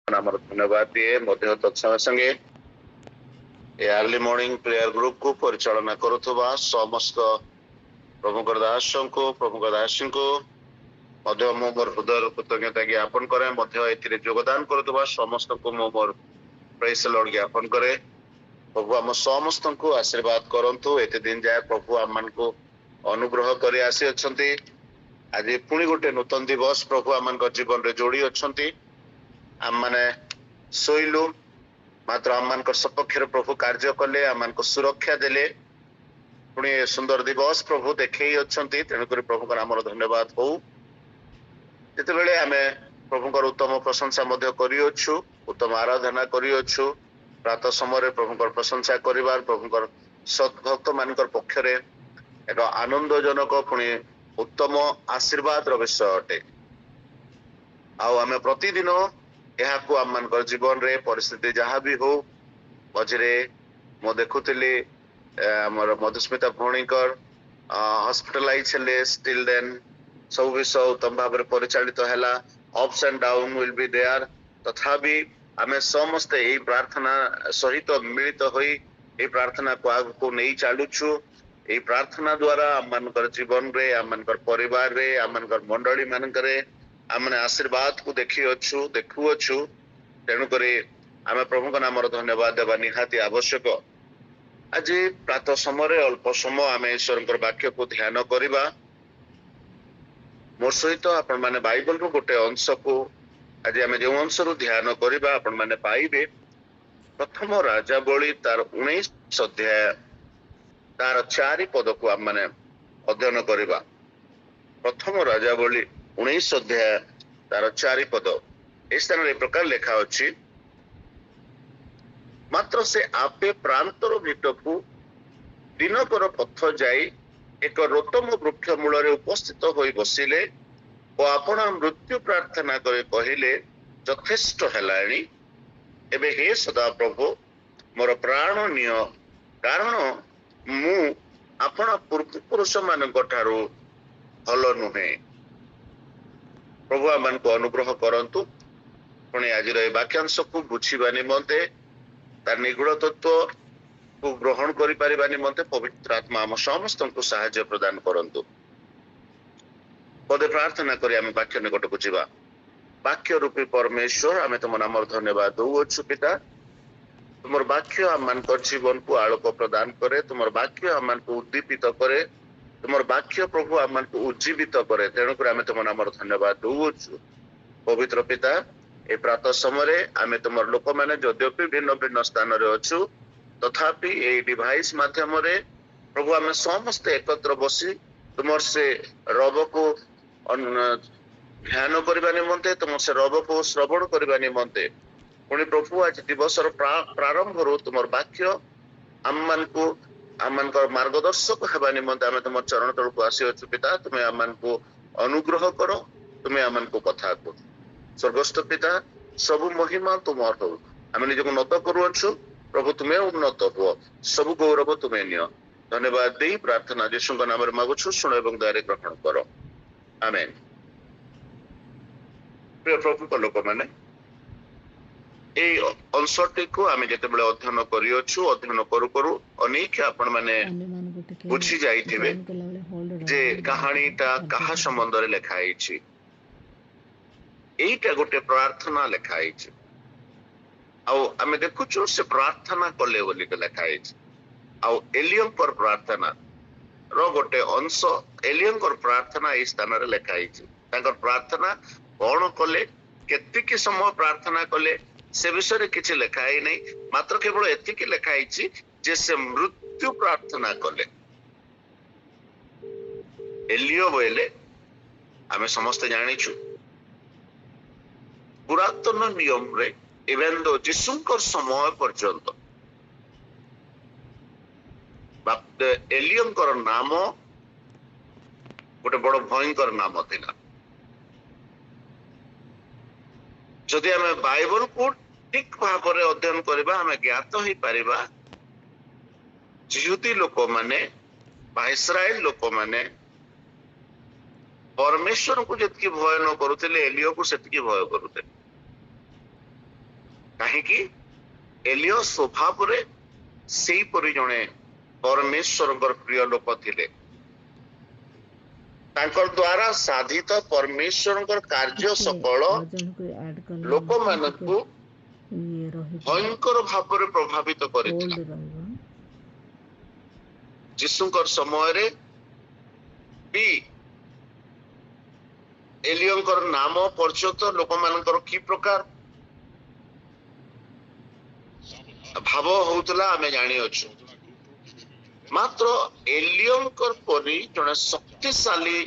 ଆମର ଧନ୍ୟବାଦ ଦିଏ ମଧ୍ୟ ତତ୍ସଙ୍ଗେ ସଙ୍ଗେ ଏ ଆର୍ଲି ମର୍ଣ୍ଣିଂ ପ୍ରେୟାର ଗ୍ରୁପ କୁ ପରିଚାଳନା କରୁଥିବା ସମସ୍ତ ପ୍ରଭୁଙ୍କର ଦାସଙ୍କୁ ପ୍ରଭୁଙ୍କ ଦାସୀଙ୍କୁ ମଧ୍ୟ ମୁଁ ମୋର ହୃଦୟର କୃତଜ୍ଞତା ଜ୍ଞାପନ କରେ ମଧ୍ୟ ଏଥିରେ ଯୋଗଦାନ କରୁଥିବା ସମସ୍ତଙ୍କୁ ମୁଁ ମୋର ପ୍ରେଜ ଦ ଲର୍ଡ ଜ୍ଞାପନ କରେ। ପ୍ରଭୁ ଆମ ସମସ୍ତଙ୍କୁ ଆଶୀର୍ବାଦ କରନ୍ତୁ। ଏତେ ଦିନ ଯାଏ ପ୍ରଭୁ ଆମମାନଙ୍କୁ ଅନୁଗ୍ରହ କରି ଆସିଅଛନ୍ତି। ଆଜି ପୁଣି ଗୋଟେ ନୂତନ ଦିବସ ପ୍ରଭୁ ଆମମାନଙ୍କ ଜୀବନରେ ଯୋଡି ଅଛନ୍ତି। ଆମମାନେ ଶୋଇଲୁ ମାତ୍ର ଆମମାନଙ୍କ ସପକ୍ଷରେ ପ୍ରଭୁ କାର୍ଯ୍ୟ କଲେ, ଆମମାନଙ୍କୁ ସୁରକ୍ଷା ଦେଲେ। ପୁଣି ସୁନ୍ଦର ଦିବସ ପ୍ରଭୁ ଦେଖେଇ ଅଛନ୍ତି। ତେଣୁକରି ପ୍ରଭୁଙ୍କର ଆମର ଧନ୍ୟବାଦ ହଉ। ଯେତେବେଳେ ଆମେ ପ୍ରଭୁଙ୍କର ଉତ୍ତମ ପ୍ରଶଂସା ମଧ୍ୟ କରିଅଛୁ, ଉତ୍ତମ ଆରାଧନା କରିଅଛୁ, ପ୍ରାତଃ ସମୟରେ ପ୍ରଭୁଙ୍କର ପ୍ରଶଂସା କରିବାର ପ୍ରଭୁଙ୍କର ସଦ୍ଭକ୍ତ ମାନଙ୍କର ପକ୍ଷରେ ଏକ ଆନନ୍ଦଜନକ ପୁଣି ଉତ୍ତମ ଆଶୀର୍ବାଦର ବିଷୟ ଅଟେ। ଆଉ ଆମେ ପ୍ରତିଦିନ ଏହାକୁ ଆମମାନଙ୍କର ଜୀବନରେ ପରିସ୍ଥିତି ଯାହା ବି ହଉ, ମଝିରେ ମୁଁ ଦେଖୁଥିଲି ଆମର ମଧୁସ୍ମିତା ଭଉଣୀଙ୍କର ହସ୍ପିଟାଲାଇଜ ହେଲେ, ଷ୍ଟିଲ ଦେନ୍ ସବୁ ବିଷୟ ଉତ୍ତମ ଭାବରେ ପରିଚାଳିତ ହେଲା। Ups and down will be there, ତଥାପି ଆମେ ସମସ୍ତେ ଏଇ ପ୍ରାର୍ଥନା ସହିତ ମିଳିତ ହୋଇ ଏଇ ପ୍ରାର୍ଥନାକୁ ଆଗକୁ ନେଇ ଚାଲୁଛୁ। ଏଇ ପ୍ରାର୍ଥନା ଦ୍ଵାରା ଆମମାନଙ୍କର ଜୀବନରେ, ଆମମାନଙ୍କର ପରିବାରରେ, ଆମମାନଙ୍କର ମଣ୍ଡଳୀ ମାନଙ୍କରେ ଆମେ ଆଶୀର୍ବାଦକୁ ଦେଖୁଅଛୁ। ତେଣୁକରି ଆମେ ପ୍ରଭୁଙ୍କ ନାମର ଧନ୍ୟବାଦ ଦେବା ନିହାତି ଆବଶ୍ୟକ। ଆଜି ପ୍ରାତଃ ସମୟରେ ଅଳ୍ପ ସମୟ ଆମେ ଈଶ୍ୱରଙ୍କର ବାକ୍ୟକୁ ଧ୍ୟାନ କରିବା। ମୋ ସହିତ ଆପଣ ମାନେ ବାଇବଲରୁ ଗୋଟେ ଅଂଶକୁ ଆଜି ଆମେ ଯେଉଁ ଅଂଶରୁ ଧ୍ୟାନ କରିବା ଆପଣ ମାନେ ପାଇବେ ପ୍ରଥମ ରାଜାବଳୀ ତାର 19 ଅଧ୍ୟାୟ ତାର 4 ପଦକୁ ଆମେ ମାନେ ଅଧ୍ୟୟନ କରିବା। ପ୍ରଥମ ରାଜାବଳୀ 19 ଅଧ୍ୟାୟ ତାର 4 ପଦ। ଏ ସ୍ଥାନରେ ଏ ପ୍ରକାର ଲେଖା ଅଛି, ମାତ୍ର ସେ ଆପେ ପ୍ରାନ୍ତର ଭିତରକୁ ଦିନକର ପଥ ଯାଇ ଏକ ରୋତମ ବୃକ୍ଷ ମୂଳରେ ଉପସ୍ଥିତ ହୋଇ ବସିଲେ ଓ ଆପଣ ମୃତ୍ୟୁ ପ୍ରାର୍ଥନା କରି କହିଲେ, ଯଥେଷ୍ଟ ହେଲାଣି, ଏବେ ହେ ସଦା ପ୍ରଭୁ ମୋର ପ୍ରାଣ ନିଅ, କାରଣ ମୁଁ ଆପଣ ପୂର୍ବପୁରୁଷ ମାନଙ୍କ ଠାରୁ ଭଲ ନୁହେଁ। ପ୍ରଭୁ ଆମମାନଙ୍କୁ ଅନୁଗ୍ରହ କରନ୍ତୁ। ପୁଣି ଆଜିର ଏ ବାକ୍ୟାଂଶକୁ ବୁଝିବା ନିମନ୍ତେ ତାର ନିଗୁଡ ତତ୍ତ୍ୱକୁ ଗ୍ରହଣ କରିପାରିବା ନିମନ୍ତେ ପବିତ୍ର ଆତ୍ମା ଆମ ସମସ୍ତଙ୍କୁ ସାହାଯ୍ୟ ପ୍ରଦାନ କରନ୍ତୁ। ପଦେ ପ୍ରାର୍ଥନା କରି ଆମେ ବାକ୍ୟ ନିକଟକୁ ଯିବା। ବାକ୍ୟ ରୂପୀ ପରମେଶ୍ୱର, ଆମେ ତୁମ ନାମର ଧନ୍ୟବାଦ ଦଉଅଛୁ ପିତା। ତୁମର ବାକ୍ୟ ଆମମାନଙ୍କର ଜୀବନକୁ ଆଲୋକ ପ୍ରଦାନ କରେ, ତୁମର ବାକ୍ୟ ଆମମାନଙ୍କୁ ଉଦ୍ଦୀପିତ କରେ, ତୁମର ବାକ୍ୟ ପ୍ରଭୁ ଆମମାନଙ୍କୁ ଉଜ୍ଜୀବିତ କରେ। ତେଣୁକରି ଆମେ ତୁମ ନାମର ଧନ୍ୟବାଦ ଦଉଅଛୁ। ପବିତ୍ର ପିତା, ଏ ପ୍ରାତଃ ସମୟରେ ଆମେ ତୁମର ଲୋକମାନେ ଯଦ୍ୟପି ଭିନ୍ନ ଭିନ୍ନ ସ୍ଥାନରେ ଅଛୁ, ତଥାପି ଏଇ ଡିଭାଇସ ମାଧ୍ୟମରେ ପ୍ରଭୁ ଆମେ ସମସ୍ତେ ଏକତ୍ର ବସି ତୁମର ସେ ରବକୁ ଧ୍ୟାନ କରିବା ନିମନ୍ତେ, ତୁମର ସେ ରବକୁ ଶ୍ରବଣ କରିବା ନିମନ୍ତେ ପୁଣି ପ୍ରଭୁ ଆଜି ଦିବସର ପ୍ରାରମ୍ଭରୁ ତୁମର ବାକ୍ୟ ଆମମାନଙ୍କର ମାର୍ଗଦର୍ଶକ ହେବା ନିମନ୍ତେ ଆମେ ତୁମର ଚରଣ ତଳକୁ ଆସିଅଛୁ ପିତା। ତୁମେ ଆମମାନଙ୍କୁ ଅନୁଗ୍ରହ କର, ତୁମେ ଆମମାନଙ୍କୁ କଥା କୁହ। ସ୍ୱର୍ଗସ୍ଥ ପିତା, ସବୁ ମହିମା ତୁମର ହଉ। ଆମେ ନିଜକୁ ନତ କରୁଅଛୁ, ପ୍ରଭୁ ତୁମେ ଉନ୍ନତ ହୁଅ, ସବୁ ଗୌରବ ତୁମେ ନିଅ। ଧନ୍ୟବାଦ ଦେଇ ପ୍ରାର୍ଥନା ଯୀଶୁଙ୍କ ନାମରେ ମାଗୁଛୁ, ଶୁଣ ଏବଂ ଦୟାରେ ଗ୍ରହଣ କର, ଆମେନ୍। ପ୍ରିୟ ପ୍ରଭୁଙ୍କ ଲୋକମାନେ, এই ଅଂଶଟିକୁ ଆମେ ଯେତେବେଳେ ଅଧ୍ୟୟନ କରିଅଛୁ, ଅଧ୍ୟୟନ କରୁ କରୁ ଅନେକ ଆପଣ ମାନେ ବୁଝି ଯାଇଥିବେ ଯେ କାହାଣୀଟା କାହା ସମ୍ବନ୍ଧରେ ଲେଖା ହେଇଛି। ଏଇଟା ଗୋଟେ ପ୍ରାର୍ଥନା ଲେଖା ହେଇଛି। ଆଉ ଆମେ ଦେଖୁଛୁ ସେ ପ୍ରାର୍ଥନା କଲେ ବୋଲି ଲେଖା ହେଇଛି। ଆଉ ଏଲିୟଙ୍କର ପ୍ରାର୍ଥନା ର ଗୋଟେ ଅଂଶ, ଏଲିୟଙ୍କର ପ୍ରାର୍ଥନା ଏଇ ସ୍ଥାନରେ ଲେଖା ହେଇଛି। ତାଙ୍କର ପ୍ରାର୍ଥନା କଣ କଲେ, କେତିକି ସମୟ ପ୍ରାର୍ଥନା କଲେ, ସେ ବିଷୟରେ କିଛି ଲେଖା ହେଇନାହିଁ। ମାତ୍ର କେବଳ ଏତିକି ଲେଖା ହେଇଛି ଯେ ସେ ମୃତ୍ୟୁ ପ୍ରାର୍ଥନା କଲେ। ଏଲିୟ ବୋଇଲେ ଆମେ ସମସ୍ତେ ଜାଣିଛୁ, ପୁରାତନ ନିୟମରେ ଇଭେନ୍ ଦୋ ଯୀଶୁଙ୍କର ସମୟ ପର୍ଯ୍ୟନ୍ତ ଏଲିୟଙ୍କର ନାମ ଗୋଟେ ବଡ ଭୟଙ୍କର ନାମ ଥିଲା। ଯଦି ଆମେ ବାଇବଲକୁ ଠିକ ଭାବରେ ଅଧ୍ୟୟନ କରିବା, ଆମେ ଜ୍ଞାତ ହେଇପାରିବା ଜିହୁଦୀ ଲୋକମାନେ ବା ଇସ୍ରାଏଲ ଲୋକମାନେ ପରମେଶ୍ୱରଙ୍କୁ ଯେତିକି ଭୟ ନ କରୁଥିଲେ, ଏଲିୟକୁ ସେତିକି ଭୟ କରୁଥିଲେ। କାହିଁକି ଏଲିଓ ସ୍ୱଭାବରେ ସେଇପରି ଜଣେ परमेश्वर प्रिय लोक थिले तांकर द्वारा साधित परमेश्वर कार्य सकल लोक मानकु भयंकर भाव में प्रभावित करथिला। जीशुकर समय रे भी एलियंकर नाम पर्यंत लोक मानकर की प्रकार भाव होतला आमे जानि अछु। मात्र एलियंकर परी जने शक्तिशाली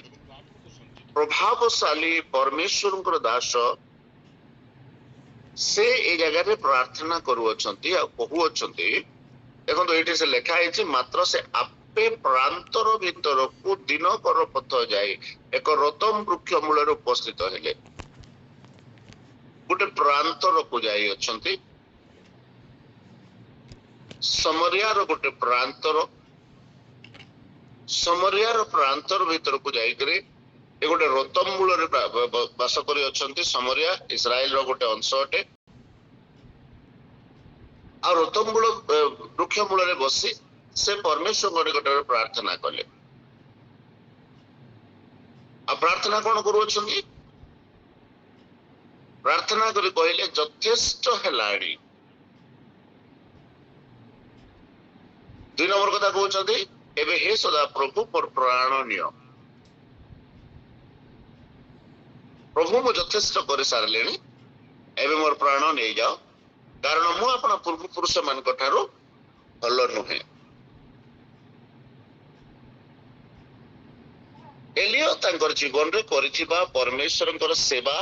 प्रभावशाली परमेश्वर दास से ए जगह रे प्रार्थना करूअछंती आ कहूअछंती। देखो ये से लिखा है मात्र से आपे प्रांतर भीतर को दिन कर पथ जाए एक रतम वृक्ष मूल उपस्थित हेले गोटे प्रांतर को जाई अछंती। समरियार गोटे प्रांतर समरियार प्रांतर भीतर को जाई करे ए गोटे रतम मूल रे वास करी अछंती। समरिया इस्राएल रो गोटे अंश अटे आ रतम मूल वृक्ष मूल रे बसी से परमेश्वर निकट प्रार्थना कले। आ प्रार्थना कौन करू अछंती? प्रार्थना करी कहले यथेष्ट हेलाणी। दुई नंबर कथा कहउछंती एबे हे सदा प्रभु मोर प्राण नियो। प्रभु मो यथेष्ट कर सारलेनी एबे मोर प्राण नै जाओ कारण मु अपना पूर्व पुरुष मान ठारू भल नुहे। एलियो तांकर जीवन रे करिथिबा परमेश्वरंकर सेवा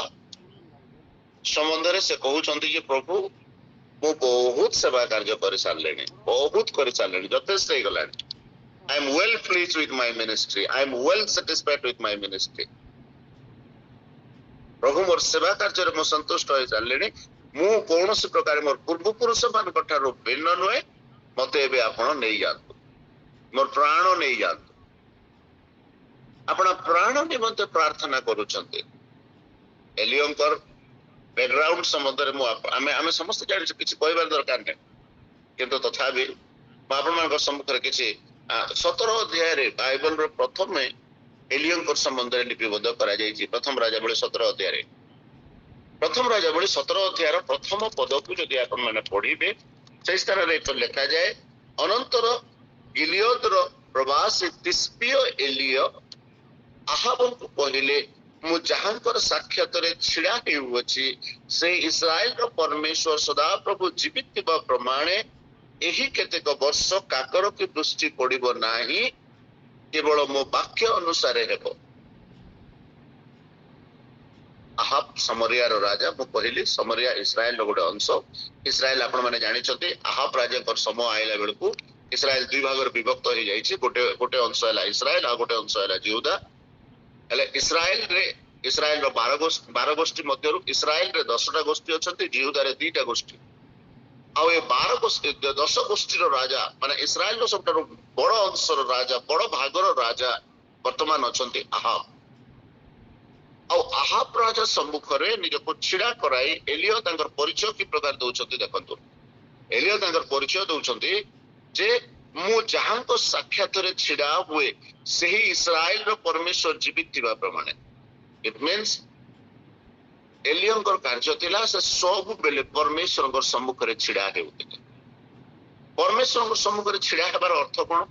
संबंध रे से कहउछंती जे प्रभु मु बहुत सेवा कार्य कर सारलेनी बहुत कर सारलेनी यथेष्ट हे गलानी। I am well pleased with my ministry. I am well satisfied with my ministry. प्रभु मोर सेवा कार्य रे मो संतुष्ट होय सारलेनी। मु कोनोसी प्रकार मोर पूर्व पुरुष मान ठारू भिन्न नुहे। मते एबे आपण नै जातु मोर प्राण नै जातु। आपण प्राण निमंते प्रार्थना करूछंती। एलियंकर बैकग्राउंड संबंध रे मु आमे समस्त जानि किछि कहबार दरकार नै किंतु तथापि आपण मानक सम्मुख रे किछि 17 अध्याय रे बाइबल रो प्रथम एलियंकर संबंध रे लिपिबद्ध करा जायछि। प्रथम राजावली 17 अध्याय रे प्रथम राजावली 17 अध्याय रो प्रथम पद को जदि आपण माने पढिबे से स्थान रे तो लिखा जाय अनंतर गिलियद रो प्रवासी तिस्पीय एलियो आहाब को कहले मु जहांकर साक्षात रे छिड़ा हेउछि से इस्राएल रो परमेश्वर सदा प्रभु जीवित थिबा प्रमाणे एही केतेक वर्ष काकर की दृष्टि पड़िबो नाही केवल मो वाक्य अनुसार हेबो। आहाब समरिया रो राजा मु कहली समरिया इस्राएल रो गोटे अंश। इस्राएल आपण माने जानि छथि आहाब राजा कर समय आइला बेलकू इस्राएल दुई भाग रे विभक्त हो जाइछि। गोटे गोटे अंश हला इस्राएल आ गोटे अंश हला यहूदा। हले इस्राएल रो 12 गोष्ठी मध्यरु इस्राएल रे 10टा गोष्ठी अछंती यहूदा रे 2टा गोष्ठी आउ ए 12 गोष्ठी 10 गोष्ठी रो राजा माने इस्राएल रो सबटा बड़ अंश रो राजा बड़ भाग रो राजा वर्तमान अछंती आहाब। आउ आहाब राजा सम्मुख रे निज को छिड़ा कराई एलियो तांकर परिचय की प्रकार दउछंती। देखंतु एलियो तांकर परिचय दउछंती जे मु जहां को साक्षात रे छिड़ा हुए सही इस्राएल रो परमेश्वर जीवित थिबा प्रमाणे। इट मींस एलियंकर कार्य थिला से सब बेले परमेश्वर सम्मुख रे छिड़ा हेउथिले। परमेश्वर सम्मुख रे छिड़ा हेबार अर्थ कोन?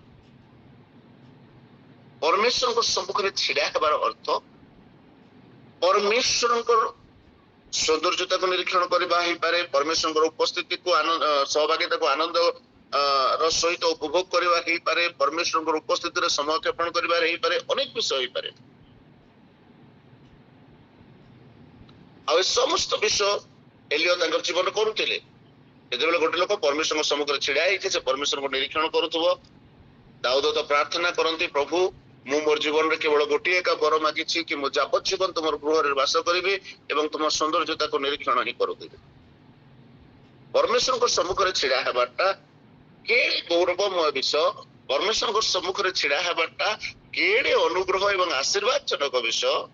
परमेश्वर सम्मुख रे छिड़ा हेबार अर्थ परमेश्वर सौंदर्यता को निरीक्षण करबा ही पारे परमेश्वर उपस्थिति को सहभागिता को आनंद रो सहित उपभोग करबा ही पारे परमेश्वर उपस्थिति रे समय यापन करबा ही पारे अनेक विषय ही पारे। आ समस्त विषय एलियो तांकर जीवन करूथिले। जेतेबेले गोटे लोक परमेश्वर सम्मुख रे छिड़ा हेछि से परमेश्वर को निरीक्षण करूथबो। दाऊद तो प्रार्थना करंती प्रभु मु मोर जीवन रे केवल गोटे का वर मागिछि कि मु जाबत जीवन तुमर गृह रे वास करिबे एवं तुम सौंदर्यता को निरीक्षण ही करूथिबे। परमेश्वर को सम्मुख रे छिड़ा हेबाटा के गौरवमय विषय। परमेश्वर को सम्मुख रे छिड़ा हेबाटा केडे अनुग्रह एवं आशीर्वाद जनक विषय।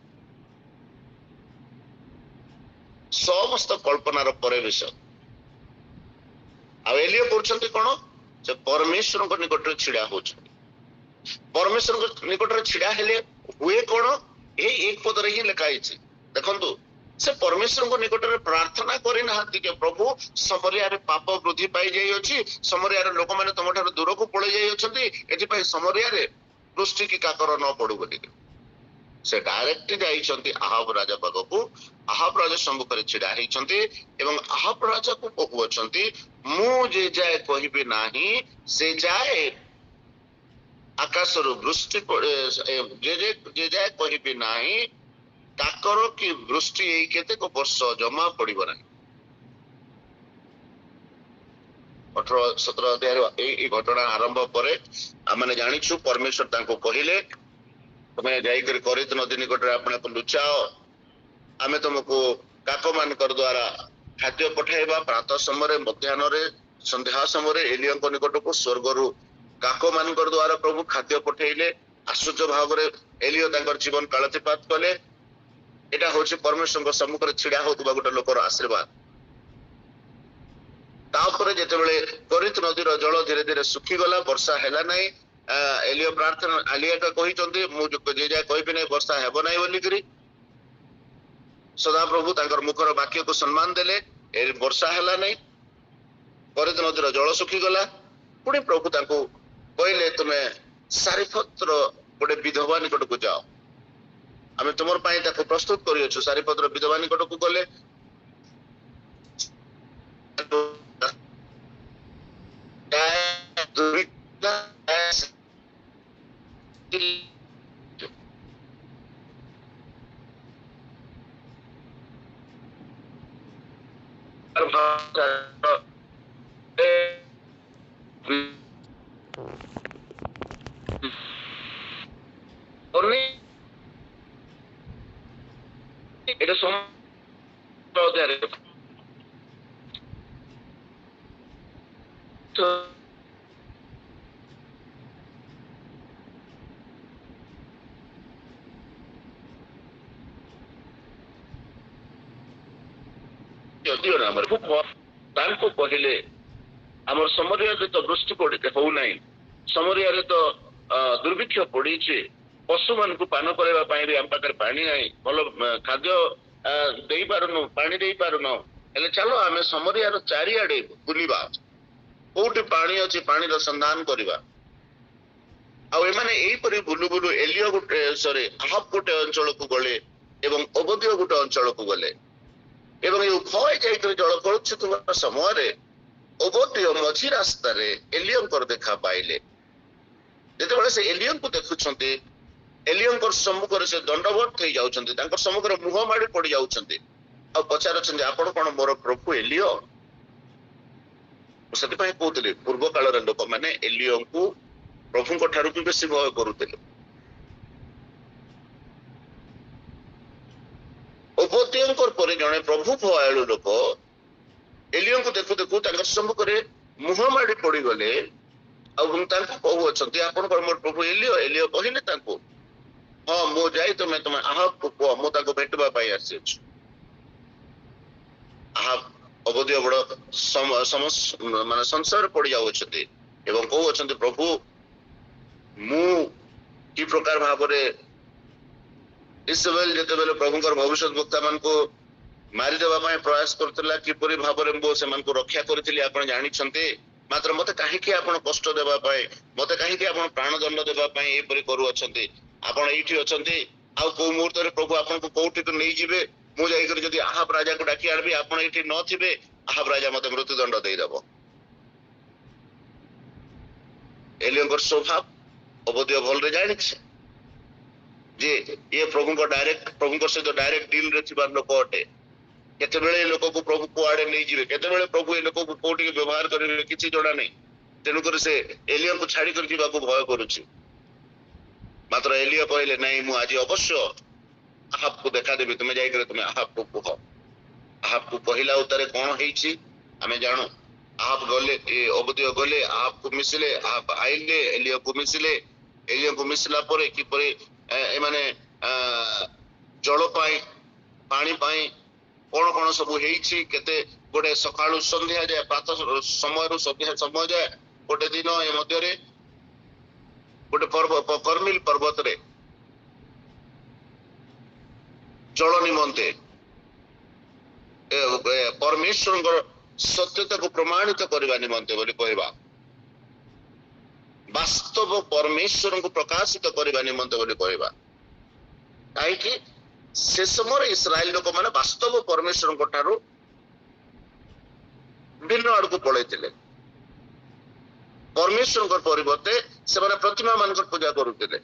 समस्त कल्पनार परे विषय ଆଉ ଏଲିଓ କରୁଛନ୍ତି କଣ? ସେ परमेश्वर निकट रे छिड़ा होछन। परमेश्वर निकट रे छिड़ा हेले हुए कौन? यही एक पद रे ही लिखा है। देखंतु से परमेश्वर निकट रे प्रार्थना करि नाहंती के प्रभु समरिया रे पाप वृद्धि पाई जाई अछि, समरिया रे लोक माने तमठार दूर को पळे जाई अछंती, एथि पई समरिया रे दृष्टि की काकर न पडु बोली से डायरेक्ट जाइछंती आहाब राजा पाखकु। आहाब राजा सम्मुखरे छिड़ा हेइछंती एवं आहाब राजा को कहउछंती मु जे जाय कहिबे नाही से जाय आकाशरु वृष्टि जे जाय कहिबे नाही ताकर की वृष्टि एई केतेक वर्ष जमा पड़िब नाही। 18-17 अध्याय एई घटना आरंभ परे आमने जानिछु परमेश्वर तांको कहिले तमे जाई कर करित नदी निकट रे आपने को लुचाओ, आमे तुमको काको मान कर द्वारा खाद्य पठाइबा। प्रातः समय मध्याह्न रे संध्या समय एलियों को निकट को स्वर्ग रु काको मान कर द्वारा प्रभु खाद्य पठाइले। आश्चर्य भाव रे एलियो तांकर जीवन कालतिपात कले। एटा होछि परमेश्वर को सम्मुख रे छिड़ा होतबा गोटे लोकर आशीर्वाद। तापरे जेतेबेले करित नदी रो जल धीरे धीरे सुखी गला, वर्षा हैला नै। एलियो प्रार्थना आलिया का कहिचंती मु जे जाय कहिबे नै वर्षा हेबो नै बोली करी सदा प्रभु तांकर मुखर वाक्य को सम्मान देले। ए वर्षा हैला नै, करित नदी रो जल सुखी गला। पुणी प्रभु तांको कहले तुमे सारिफत रो गोटे विधवा निकट को जाओ, आमे तुमर पाई ताको प्रस्तुत करियछु। सारिफत रो विधवा निकट को गले। এটা সম্প্রদায়ের তো যদিও না আমার খুব ତାଙ୍କୁ କହିଲେ ଆମର ସମରିୟାରେ ତ ବୃଷ୍ଟି ପଡି ହଉ ନାହିଁ, ସମରିୟାରେ ତ ଦୁର୍ଭିକ୍ଷ ପଡିଛି, ପଶୁ ମାନଙ୍କୁ ପାନ କରିବା ପାଇଁ ବି ଆମ ପାଖରେ ପାଣି ନାହିଁ, ଭଲ ଖାଦ୍ୟ ଦେଇ ପାରୁନୁ, ପାଣି ଦେଇ ପାରୁନୁ। ହେଲେ ଚାଲ ଆମେ ସମରିୟାର ଚାରିଆଡେ ବୁଲିବା, କୋଉଠି ପାଣି ଅଛି ପାଣିର ସନ୍ଧାନ କରିବା। ଆଉ ଏମାନେ ଏଇପରି ବୁଲୁ ବୁଲୁ ଏଲିଓ ଗୋଟେ ଆହାବ ଗୋଟେ ଅଞ୍ଚଳକୁ ଗଲେ ଏବଂ ଅବଧିୟ ଗୋଟେ ଅଞ୍ଚଳକୁ ଗଲେ ଏବଂ ଏ ଉଭୟ ଯାଇକରି ଜଳ କଳୁଥିବା ସମୟରେ ଅବଧିୟ ମଝି ରାସ୍ତାରେ ଏଲିଓଙ୍କର ଦେଖା ପାଇଲେ। ଯେତେବେଳେ ସେ ଏଲିଓଙ୍କୁ ଦେଖୁଛନ୍ତି, ଏଲିଓଙ୍କର ସମ୍ମୁଖରେ ସେ ଦଣ୍ଡବତ ହେଇଯାଉଛନ୍ତି, ତାଙ୍କର ସମ୍ମୁଖରେ ମୁହଁ ମାଡି ପଡି ଯାଉଛନ୍ତି ଆଉ ପଚାରୁଛନ୍ତି ଆପଣ କଣ ମୋର ପ୍ରଭୁ ଏଲିଓ? ସେଥିପାଇଁ କହୁଥିଲି ପୂର୍ବ କାଳର ଲୋକମାନେ ଏଲିଓଙ୍କୁ ପ୍ରଭୁଙ୍କ ଠାରୁ ବି ବେଶୀ ଭୟ କରୁଥିଲେ। ଅବଧିୟଙ୍କର ପରେ ଜଣେ ପ୍ରଭୁ ଭୟାଳୁ ଲୋକ ଏଲିଓଙ୍କୁ ଦେଖୁ ଦେଖୁ ତାଙ୍କର ସମ୍ମୁଖରେ ମୁହଁ ମାଡି ପଡିଗଲେ ଆଉ ତାଙ୍କୁ କହୁଅଛନ୍ତି ଆପଣଙ୍କର ମୋର ପ୍ରଭୁ ଏଲିଓ? ଏଲିଓ କହିଲେ ତାଙ୍କୁ ହଁ ମୁଁ ଯାଇ ତମେ ଆହାବକୁ କୁହ ମୁଁ ତାଙ୍କୁ ଭେଟିବା ପାଇଁ ଆସିଅଛି। ଆହାବ ଅବଧିୟ ବଡ ମାନେ ସଂଶୟରେ ପଡି ଯାଉଅଛନ୍ତି ଏବଂ କହୁଅଛନ୍ତି ପ୍ରଭୁ ମୁଁ କି ପ୍ରକାର ଭାବରେ ଇସରାଏଲ ଯେତେବେଳେ ପ୍ରଭୁଙ୍କର ଭବିଷ୍ୟତ ବକ୍ତା ମାନଙ୍କୁ ମାରିଦେବା ପାଇଁ ପ୍ରୟାସ କରୁଥିଲା, କିପରି ଭାବରେ ମୁଁ ସେମାନଙ୍କୁ ରକ୍ଷା କରିଥିଲି ଆପଣ ଜାଣିଛନ୍ତି। ମାତ୍ର ମତେ କାହିଁକି ଆପଣ କଷ୍ଟ ଦେବା ପାଇଁ, ମତେ କାହିଁକି ଆପଣ ପ୍ରାଣଦଣ୍ଡ ଦେବା ପାଇଁ ଏପରି କରୁଅଛନ୍ତି? ଆପଣ ଏଇଠି ଅଛନ୍ତି, ଆଉ କୋଉ ମୁହୂର୍ତ୍ତରେ ପ୍ରଭୁ ଆପଣଙ୍କୁ କୋଉଠିକୁ ନେଇଯିବେ। ମୁଁ ଯାଇକରି ଯଦି ଆହାବ ରାଜାକୁ ଡାକି ଆଣିବି, ଆପଣ ଏଇଠି ନଥିବେ, ଆହାବ ରାଜା ମତେ ମୃତ୍ୟୁଦଣ୍ଡ ଦେଇଦବ। ଏଲିଓଙ୍କର ସ୍ୱଭାବ ଅବଧିୟ ଭଲରେ ଜାଣିଛି ଯେ ଇଏ ପ୍ରଭୁଙ୍କ ସହିତ ଡାଇରେକ୍ଟ ଡିଲ୍ ରେ ଥିବା ଲୋକ ଅଟେ। କେତେବେଳେ ଏ ଲୋକକୁ ପ୍ରଭୁ କୁଆଡେ ନେଇଯିବେ, କେତେବେଳେ ପ୍ରଭୁ ଏ ଲୋକକୁ କୋଉଠିକି ବ୍ୟବହାର କରିବେ କିଛି ଜଣା ନାହିଁ। ତେଣୁକରି ସେ ଏଲିଓଙ୍କୁ ଛାଡିକରି ଯିବାକୁ ଭୟ କରୁଛି। ମାତ୍ର ଏଲିଓ କହିଲେ ନାଇଁ ମୁଁ ଆଜି ଅବଶ୍ୟ ଆହାବକୁ ଦେଖାଦେବି, ତୁମେ ଯାଇକରି ତୁମେ ଆହାବକୁ କୁହ। ଆହାବକୁ କହିଲା ଉତ୍ତରେ କଣ ହେଇଛି ଆମେ ଜାଣୁ। ଆହାବ ଗଲେ, ଅବଧିୟ ଗଲେ, ଆହାବକୁ ମିଶିଲେ, ଆହାବ ଆଇଲେ, ଏଲିଓକୁ ମିଶିଲେ। ଏଲିଓକୁ ମିଶିଲା ପରେ କିପରି ଏମାନେ ଜଳ ପାଇଁ, ପାଣି ପାଇଁ कौन सब हेइछि केते गोटे सकाळु संध्या जाए प्रातः समय संध्या समय जाए गोटे दिन ए मध्य रे गोटे पर्व कर्मिल पर्वत रे जल निमंते परमेश्वर सत्यता को प्रमाणित करवा निमंते बोली कहवा वास्तव परमेश्वर को प्रकाशित करवा निमंते बोली कहवा कहीं से समय इस्राएल लोक मैंने वास्तव परमेश्वर को ठारू भिन्न आड़ को पड़े परमेश्वर परिवर्ते से प्रतिमा मान पूजा करुले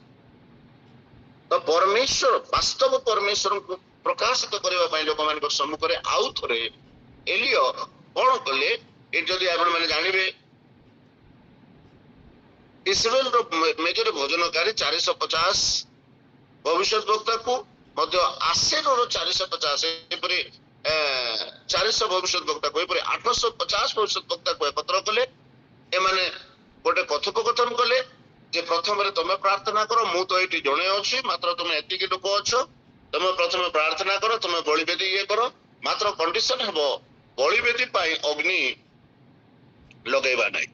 तो परमेश्वर वास्तव परमेश्वर को प्रकाशित करने लोक मान सम्मुख में आउ थे एलियो कौन कले जदि आपण मैंने जानवे इस्राएल मेजर भोजनकारी 450 भविष्य वक्ता को आसेर 450 400 भविष्य वक्ता को 850 भविष्य वक्ता को एकत्र कले एमाने गोटे कथोपकथन कले जे प्रथम तुम प्रार्थना करो मु तो ये जड़े अच्छी मात्र तुम एति लोक अच्छ तुम प्रथम प्रार्थना करो तुम बलिवेदी ये करो मात्र कंडीशन हे बलिवेदी अग्नि लगेगा नहीं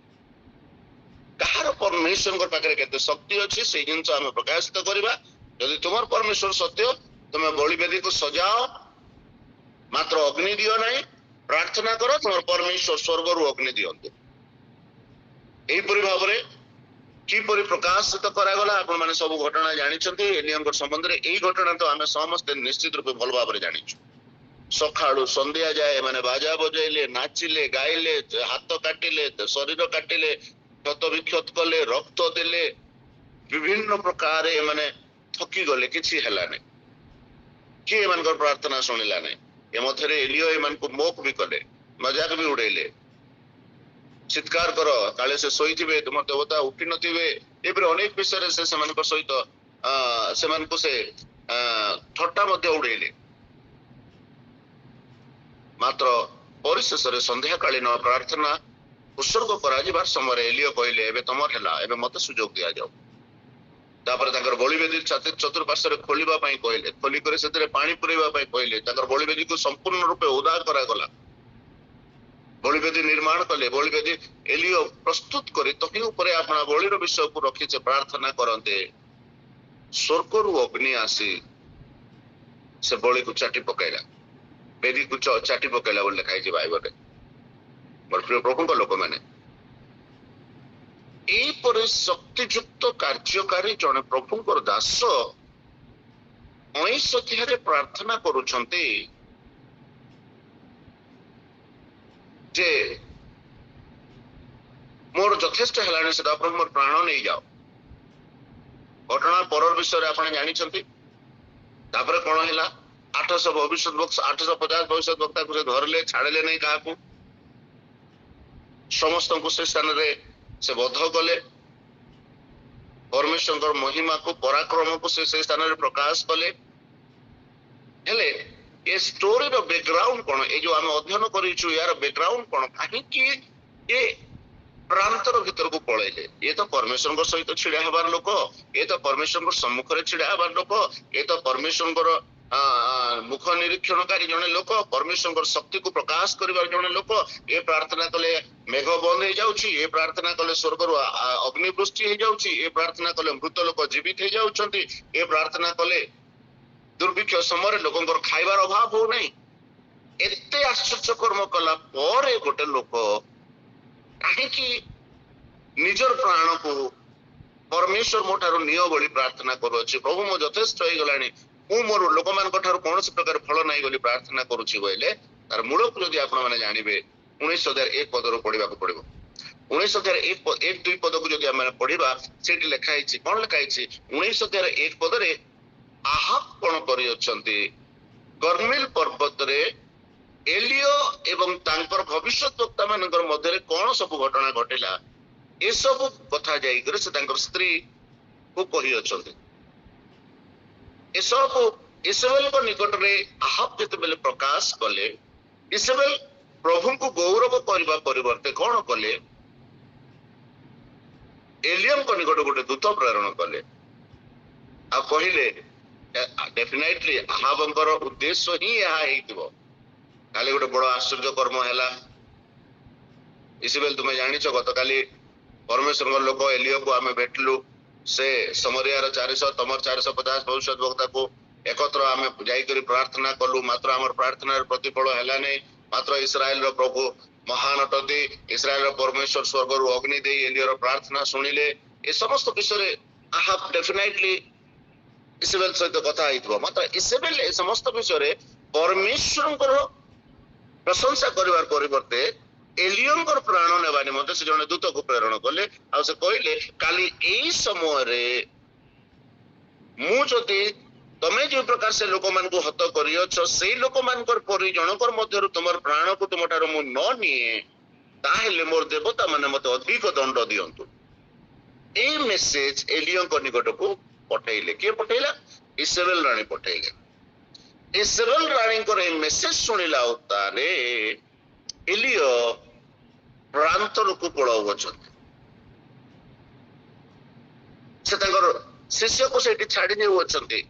कहार परमेश्वर पाखे केते शक्ति अच्छी से जिन आम प्रकाशित करवा जदि तुम परमेश्वर सत्य तुम बलिवेदी को सजाओ मात्र अग्नि दियो नहीं प्रार्थना करो तुम परमेश्वर स्वर्ग रु अग्नि दियंते एहीपरि भाव में किपरि प्रकाशित करागला आपण माने सब घटना जानिछंती एलियन संबंध रे एही घटना तो आमे समस्त निश्चित रूप भल भाव रे जानिछु सखाळु संध्या जाए माने बाजा बजाइले नाचिले गाइले हाथ काटिले शरीर काटिले क्षत विक्षत कले रक्त देले विभिन्न प्रकार माने थकी गले किछि हला नै कि एमानकर प्रार्थना सुनिला नै ए मथरे एलियो एमान को मोक भी कले मजाक भी उड़ेले चित्कार करो काले से सोई थिबे तुम देवता उठी नथिबे एपर अनेक विषय से सहित से ठट्टा मध्य उड़ेले मात्र परिशेष संध्या कालीन प्रार्थना उत्सर्ग कर समय एलियो कहले एबे तमर हैला एबे मते सुजोग दिया जाओ तापर ताकर बलिवेदी चतुर्पार्श्व खोलिबा पई कहले खोली करे सेतरे पानी पुरेबा पई कहले ताकर बलिवेदी को संपूर्ण रूपे उदा करा गला बलिवेदी निर्माण कले बलिवेदी एलियो प्रस्तुत करे तही ऊपर अपना बलिर विषय को रखी से प्रार्थना करते स्वर्ग रु अग्नि आसी से बलि को चाटी पकैला वेदी को चाटी पकैला बोल लिखाई बाइबल मोर प्रिय प्रभु को लोक माने एपरि शक्तियुक्त कार्यकारी जने प्रभुंकर दास 19 प्रार्थना करुछंती जे मोर यथेष्ट है मोर प्राण नहीं जाओ घटना पर विषय आप जानी कौन है 800 भविष्य 850 भविष्य वक्ता को धरले छाड़े नहीं क्या समस्त को से स्थान से बध कले परमेश्वर महिमा को पराक्रम को से स्थान प्रकाश कले हेले ये स्टोरी रो बैकग्राउंड कौन ये जो आम अध्ययन करिछु यार बैकग्राउंड कौन कहीं ये प्रांतर भीतर को पलैले ये तो परमेश्वर सहित छिड़ा हबार लोक ये तो परमेश्वर सम्मुख रे छिड़ा हबार लोक ये तो परमेश्वर मुख निरीक्षणकारी जने लोक परमेश्वर शक्ति को प्रकाश करिवार जने लोक ये प्रार्थना कले मेघ बंद हो जाउछि ये प्रार्थना कले स्वर्ग रु अग्निवृष्टि हो जाउछि ये प्रार्थना कले मृत लोक जीवित हो जाउछंती ये प्रार्थना कले दुर्भिक्ष समय लोक खाइबार अभाव हो नहीं एते आश्चर्य कर्म कला पर गोटे लोक कहीं निजर प्राण को परमेश्वर मो ठार नियो बड़ी प्रार्थना करुच्छी प्रभु मो यथेष्ट हो गलानी मु मोर लोक मान कौन प्रकार फल नहीं बोली प्रार्थना करुच्छी कहले तार मूल को जदि आपण माने जानिबे 19,001 पदर पढ़ा पड़ो 19,001-2 पद को जदि आम पढ़ा से लिखाई कौन लिखाई 19,001 पदरे आहाब कौन करियछंती कर्मेल पर्वत रे एलियो एवं तांकर भविष्यत वक्ता मानकर मध्य कौन सब घटना घटिला ए सब कथा जाई करे से तांकर स्त्री को कहि अछंती ए सब इस्राएल को निकट रे आहाब जते बेले प्रकाश कले इस्राएल प्रभु को गौरव करबा परिवर्ते कौन कले एलियम को निकट गोटे दूत प्रेरण कले आ कहिले डेफिनेटली आहाबंकर उद्देश्य ही यह हेतिबो काली गोटे बड़ आश्चर्य कर्म है इसिबेल तुम्हें जानिच गतकाली परमेश्वर लोक एलियो को आम भेटलु से समरियार 400 तमर 450 भविष्य वक्ता को एकत्र आम जाकर प्रार्थना कलु मात्र आम प्रार्थना प्रतिफल है नहीं मात्र इस्राएल प्रभु महान अटंती इस्राएल परमेश्वर स्वर्ग रु अग्नि दे एलियर प्रार्थना शुणिले ए समस्त विषय आई हैव डेफिनेटली इसेबेल सहित कथा होइतबो मात्र इसेबेल ए समस्त विषय परमेश्वर प्रशंसा करिवार परिवर्ते एलियंकर प्राण नेबा निमंते से जने दूत को प्रेरण कले आ से कहले काली एई समय रे मु जति तमे जो प्रकार से लोक मान को हत करियछ सेई लोक मानकर परिजनकर मध्यरु तुमर प्राण को तुमठार मु न निए ताहेले मोर देवता माने मते अधिक दंड दियंतु ए मेसेज एलियंकर निकट को पठैले के पठैला इसेबेल रानी पठैले इसेबेल रानी को ए मेसेज सुनिला उतारे एलियो प्रांतर को पळाउछन से तंगर शिष्य को सेठी छाडी देउछन्ती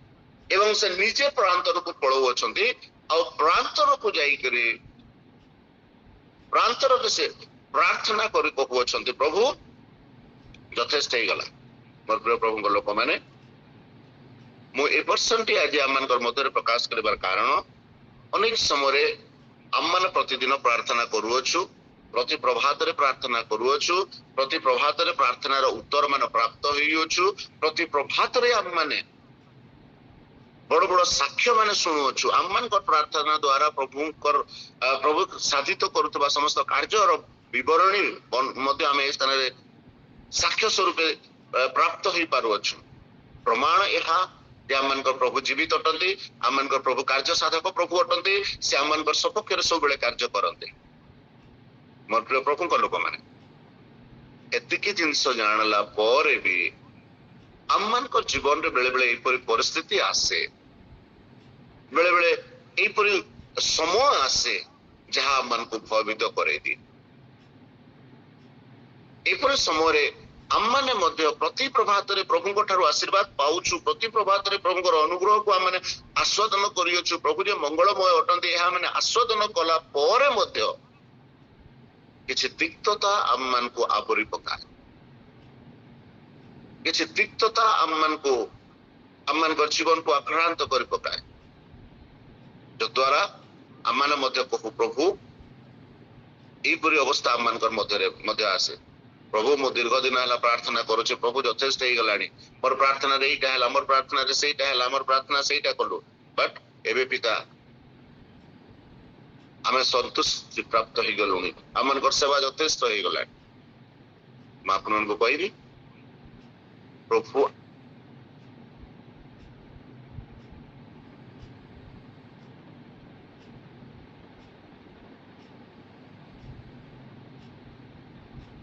एवं से निजे प्रांतर को पळाउछन्ती आ प्रांतर को जाई करे प्रांतर के से प्रार्थना करि कहउछन्ती प्रभु यथेष्ट हे गला मोर प्रिय प्रभु को लोक माने मु ए पर्सनटी आज आमनकर मध्य प्रकाश करिवार कारण अनेक समय आम प्रतिदिन प्रार्थना करूछु प्रति प्रभात रे प्रार्थना करूछु प्रति प्रभात रे प्रार्थनार उत्तर मान प्राप्त होइछु प्रति प्रभात रे आम माने बड़ बड़ साक्ष्य माने सुनुछु आम मानकर प्रार्थना द्वारा प्रभु साधित करुवा समस्त कार्यर विवरणी मध्य आम स्थान रे साक्ष्य स्वरूप प्राप्त हो पारुछु प्रमाण यह आम प्रभु जीवित अटंती आम प्रभु कार्य साधक प्रभु अटंती से आम सपक्ष सब बेले कार्य करते मोर प्रिय प्रभु लोक मैंने एतिकी जिनस जानला पर भी आम जीवन रे बेले बेले एपरी परिस्थिति आसे बेले बेले एपरी समय आसे जहाँ आम को भयभीत करे दी एपरी समय आम माने मध्य प्रति प्रभात रे प्रभु ठारू आशीर्वाद पाउछु प्रति प्रभात रे प्रभु अनुग्रह को आम आस्वादन करियछु प्रभु जे मंगलमय अटंती यह माने आस्वादन कला पर मध्य किछि तिक्तता आम मान को आवरी पकाए किछि तिक्तता आम मान जीवन को आक्रांत कर पकाए जो द्वारा आम माने मध्य कहू प्रभु एपरी अवस्था आम मान मध्य आसे प्रभु मो दीर्घ दिन है प्रार्थना करुचे प्रभु यथेष्ट हो गलानी मोर प्रार्थना रे एटा हैला मोर प्रार्थना रे सेटा हैला मोर प्रार्थना सेटा कलु बट एबे पिता आमे संतुष्टि प्राप्त हो गलुनी आमनकर सेवा यथेष्ट हो गलानी मैं आपन को कहबी प्रभु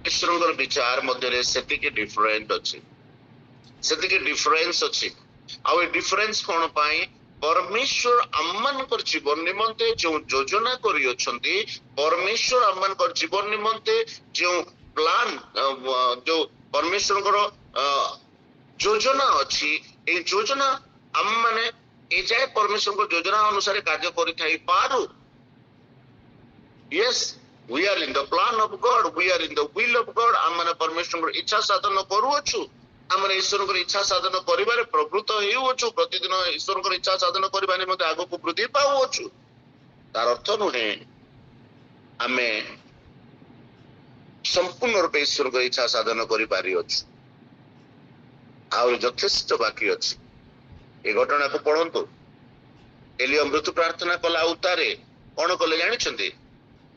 ईश्वर विचार मध्य सेतिके डिफरेंट अच्छी सेतिके डिफरेंस अच्छी आ डिफरेंस कौन पाई परमेश्वर आमनकर जीवन निमंते जो योजना करी अछंती परमेश्वर आमनकर जीवन निमंते जो प्लान जो परमेश्वर योजना अच्छी ए योजना आम माने ए जाए परमेश्वर को योजना अनुसार कार्य करि थाई पारू yes we are in the plan of God we are in the will of God आमने परमेश्वर इच्छा साधन करूछु आमने ईश्वर को इच्छा साधन करिबारे प्रवृत्त हेउछु प्रतिदिन ईश्वर को इच्छा साधन करिबाने मते आगो को वृद्धि पाउछु तार अर्थ नुहे आमे संपूर्ण रूप ईश्वर को इच्छा साधन करि पारियछु आ यथेष्ट बाकी अछि ए घटना को पढंतु एलिया मृत्यु प्रार्थना कला उतारे कोन कले जानि छथि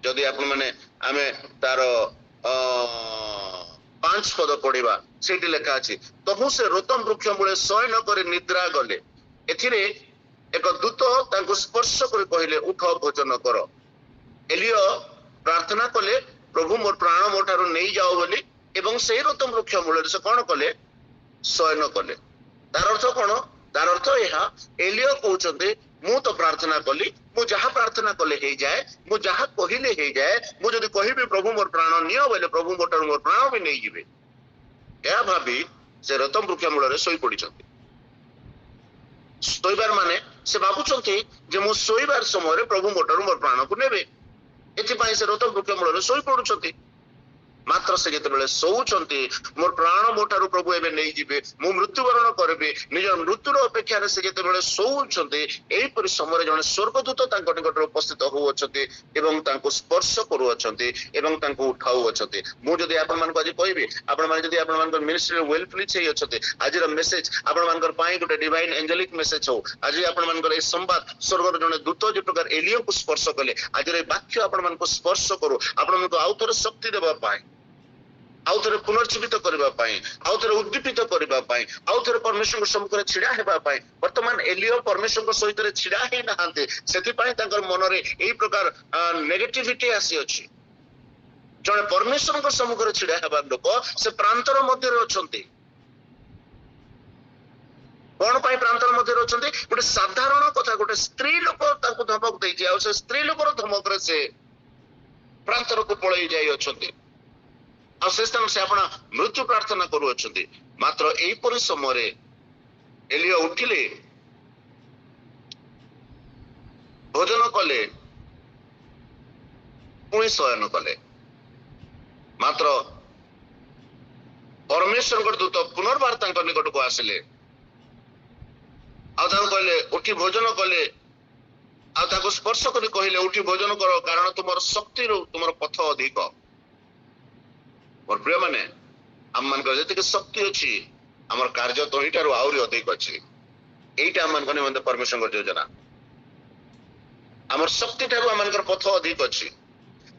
जदि आपण माने आमे तार 5 पद पढ़िबा सेठी लेखा अछि तहु से रोतम वृक्ष मूले शयन करे निद्रा गले एथिरे एक दूत तांको स्पर्श करे कहिले उठ भोजन कर एलियो प्रार्थना कले प्रभु मोर प्राण मोठारो नै जाओ बोली एवं से रोतम वृक्ष मूले से कोन कले शयन कले तार अर्थ कोन तार अर्थ यह एलियो कहउछते मु तो प्रार्थना कली मु जहाँ प्रार्थना कले हे जाए मु जहाँ कहिले हे जाए मु जदि कहिबे प्रभु मोर प्राण नियो बोले प्रभु मोर प्राण भी नहीं जिवे या भाभी से रतम वृक्ष मूल रे सोई पड़ी सोईबार माने से भावुंट जे मु शोइबार समय प्रभु मोटर मोर प्राण को नेबे एथिपाई से रत वृक्ष मूल शोई पड़ुछंती मात्र से जिते शोचंती मोर प्राण मोठारू प्रभु एवं नहीं जीवे मु मृत्युवरण करेबे निज मृत्युर अपेक्षा से जिते शोचंती एहीपरि समय जने स्वर्गदूत तांको निकट उपस्थित होउछंती एवं तांको स्पर्श करूछंती एवं तांको उठाउछंती मु जदि आपण मानको आज कहबी आपण माने जदि आपण मानकर मिनिस्ट्री वेल प्लीज हे अछते आज रो मेसेज आपण मानकर पाई गोटे डिवाइन एंजेलिक मेसेज हो आज आपण मानकर ए संवाद स्वर्गर जने दूत जे प्रकार एलियो को स्पर्श कले आज रे वाक्य आपण मानको स्पर्श करू आपण मानको आउथर शक्ति देबा पाए आउथरे पुनर्जीवित करबा पाई आउथरे उद्दीपित करबा पाई आउथरे परमेश्वर को सम्मुख रे छिडा हेबा पाई वर्तमान एलियो परमेश्वर को सहित रे छिडा हे नहांते सेति पाई तांकर मन रे एई प्रकार नेगेटिविटी आसी अछि जने परमेश्वर को सम्मुख रे छिडा हेबा लोक से प्रांतर मध्य रे अछंती कोन पाई प्रांतर मध्य रे अछंती गोटे साधारण कथा गोटे स्त्री लोक तांको धमक देई जे आ से स्त्री लोकर धमक रे से प्रांतर को पळई जाई अछंती से अपना मृत्यु प्रार्थना करुछंती मात्र एहीपरि समय एलिया उठिले भोजन कले पुणी शयन कले मात्र परमेश्वर दूत पुनर्बार निकट को आसिले कहले उठी भोजन कले आ स्पर्श कर कहले उठी भोजन कर कारण तुम शक्ति तुम पथ अधिक मोर प्रिय माने आम मान जति शक्ति अच्छी आमर कार्य तो यहीटार आहरी अधिक अच्छी यहीटा आम निमंते परमेश्वर योजना आमर शक्ति ठारू आम पथ अधिक अच्छी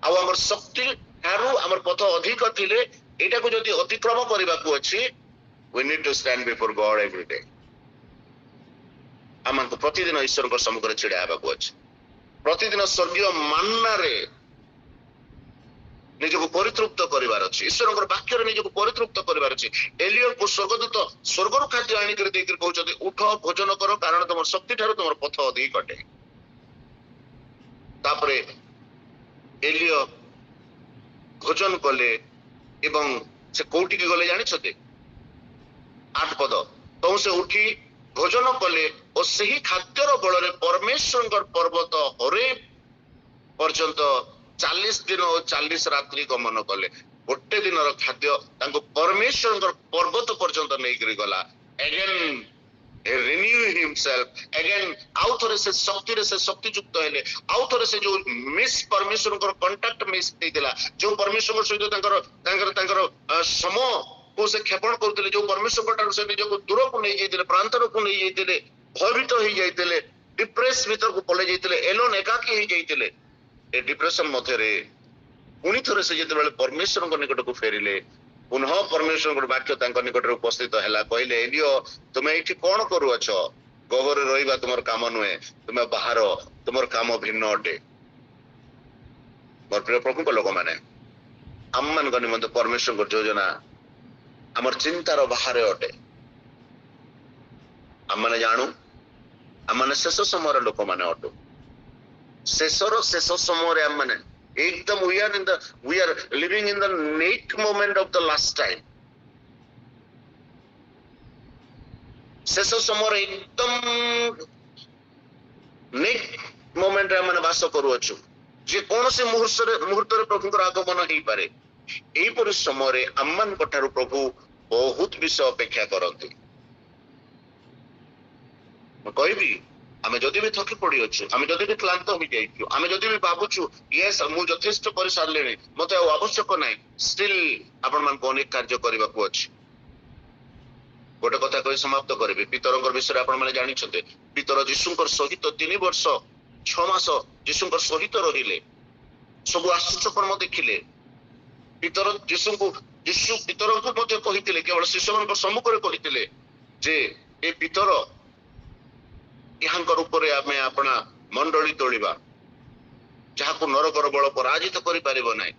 आमर शक्ति ठारू आमर पथ अधिक थिले एटा को जदि अतिक्रम करबा को अच्छी we need to stand before God every day आम को प्रतिदिन ईश्वर को सम्मुख रे छिड़ा हेबा को अच्छी प्रतिदिन स्वर्गीय मान्ना रे निजको परितृप्त करिवार अछि ईश्वर वाक्य निजको परितृप्त करिवार अछि एलियो को स्वर्गदूत स्वर्गरु खाद्य आनी कर देकर कहउछथि उठ भोजन करो कारण तुम शक्ति ठारो तुम पथ अधिक अटे तापरे एलियो भोजन कले एवं से कोठी के गले जानि छते 8 पद तो से उठी भोजन कले और सही खाद्यर बଳରେ परमेश्वर पर्वत हरे पर्यंत 40 दिन और 40 रात्रि गमन कले गोटे दिन खाद्य परमेश्वर पर्वत पर्यंत नहीं गला अगेन रिन्यू हिमसेल्फ अगेन आउ थरे से शक्ति युक्त हेले आउ थरे से जो मिस परमेश्वर कांटेक्ट मिस हेतिला जो परमेश्वर सहित तांकर सम को से क्षेपण करथिले जो परमेश्वर ठार से निज को दूर को नहीं जाइतिले प्रांतर को नहीं जाइतिले भयभीत हो जाइतिले डिप्रेस भीतर को पले जाइतिले एलोन एकाकी हो जाइतिले ए डिप्रेशन मध्य रे पुणी थरे से जेते परमेश्वर निकट को फेरिले पुनः परमेश्वर वाक्य तांको निकट उपस्थित हैला कहले एलियो तुम एठी कोन करू अछ गहरे रहिबा तुमर काम नुहे तुम बाहर तुमर काम भिन्न अटे मोर प्रिय प्रभु को लोक माने हम मन को निमंत परमेश्वर योजना हमर चिंतार बाहर अटे हम माने जानू हम माने शेष समय लोक माने अटू शेषर शेष समय हम माने एकदम we are living in the neat moment of the last time शेष समय एकदम नेट मोमेंट रे हम वास करू अछु जे कौन से मुहूर्त रे प्रभु आगमन हो पारे एही पर समय रे अम्मन कठारु प्रभु बहुत विषय अपेक्षा करते कहबी आमे जदि भी थकी पड़ी अच्छु आमे जदि भी क्लांत हो जाइछु आमे जदि भी भाबुछु यस मु यथेष्ट कर सारलेनी मते आवश्यक नाही स्टिल आपण मान को अनेक कार्य करबा को अछि गोटे कथा कहि समाप्त करबी पितरंकर विषय आपण माने जानि छते पितर यीशुंकर सहित 3 वर्ष 6 मास यीशुंकर सहित रहिले सब आश्चर्य कर्म देखिले पितर यीशु पितरंको मते कहितिले केवल शिष्यमनक सम्मुख रे कहितिले जे ए पितर यहाँ ऊपर आमे अपना मंडली तोलिबा जहां नरकर बल पराजित करि परिबो नै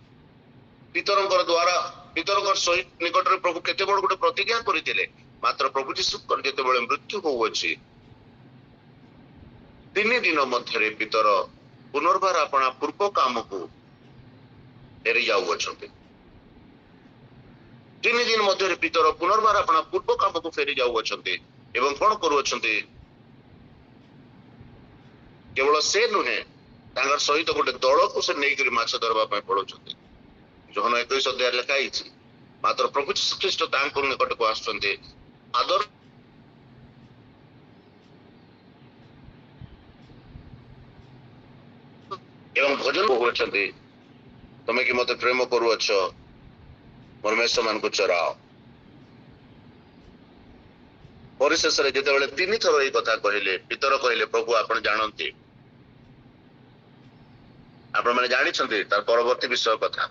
पितरंकर द्वारा पितरंकर सहित निकट रे प्रभु केते बड़ गोटे प्रतिज्ञा करितिले मात्र प्रभु यीशु कर जेते बेले मृत्यु होउछि 3 दिन मध्य रे पितर पुनर्बार अपना पूर्व काम को फेरी जाउ अछंती 3 दिन मध्य रे पितर पुनर्बार अपना पूर्व काम को फेरी जाउ अछंती एवं कोन करू अछंती केवल से नुहे सहित गोटे दल को से नहीं माछ धरवा पड़ुଛନ୍ତି। जोहन 21 अध्याय लिखा मात्र प्रभु यीशु ख्रीष्ट निकट को आसुଛନ୍ତି आदर एवं भजन होती तमे कि मते प्रेम करुअछ मोर मेष मान को चराओ। परिशेष रे जेतेबेले 3 थर एई कथा कहिले पितर कहिले प्रभु आपण जानନ୍ତି आपण माने जानि छथि तार परवर्ती विषय कथा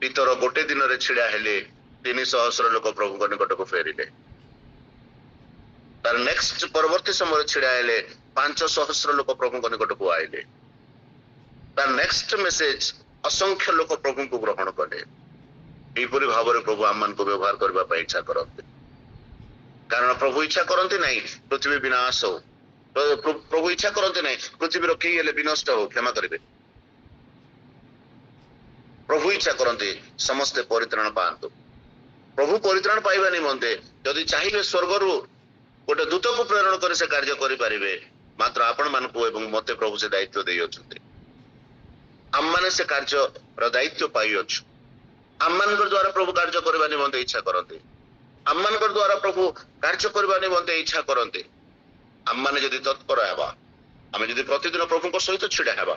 पितर गोटे दिन रे छिड़ा हेले 300 लोक प्रभु को निकट को फेरिले तार नेक्स्ट परवर्ती समय छिड़ा हेले 500 लोक प्रभु को निकट को आइले तार नेक्स्ट मेसेज असंख्य लोक प्रभु को ग्रहण कले। एपरि भाव रे प्रभु आम मान को व्यवहार करबा पई इच्छा करते कारण प्रभु इच्छा करते नहीं पृथ्वी विनाश हो प्रभु इच्छा करते नहीं पृथ्वी रो केही हेले विनष्ट हो क्षमा करिवे प्रभु इच्छा करते समस्ते परित्राण पांतु प्रभु परित्राण पाइबा निमंते यदि चाहिए स्वर्ग रु गोटे दूत को प्रेरण कर से कार्य करि परिवे मात्र आपण मान को एवं मते प्रभु से दायित्व देई अछंते आम माने से कार्य रो दायित्व पाई अछु आम मान द्वारा प्रभु कार्य करबा निमंते इच्छा करते आम मान द्वारा प्रभु कार्य करबा निमंते इच्छा करते आम माने जदि तत्पर हेबा आमे जदि प्रतिदिन प्रभु को सहित छिड़ा हेबा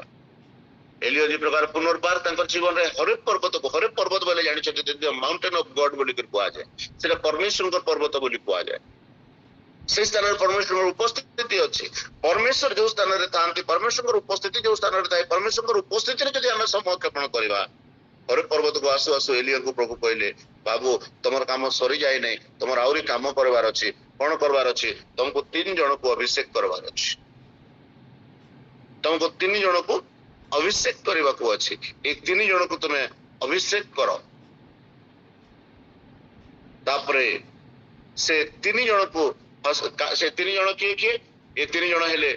एलियो जी प्रकार पुनर्बार तंकर जीवन रे हरेक पर्वत बोले जानि छथि माउंटेन ऑफ गॉड बोली कर कुआ जाय सेटा परमेश्वर को पर्वत बोली कुआ जाय से स्थान रे परमेश्वर उपस्थिति अछि परमेश्वर जो स्थान रे तांती परमेश्वर उपस्थिति जो स्थान रे ताई परमेश्वर उपस्थिति रे जदि हमें समय क्षेपण करबा हरेक पर्वत को आसु आसु एलियो को प्रभु कहले बाबू तमर काम सरी जाय नै तमर आउरी काम करबार अछि कोन करबार अछि तुमको 3 जन को अभिषेक करबार अछि तुमको 3 जन को अभिषेक करबा को अछि एक 3 जन को तुमे अभिषेक करो तापरे से 3 जन को से 3 जन किए ये 3 जन हेले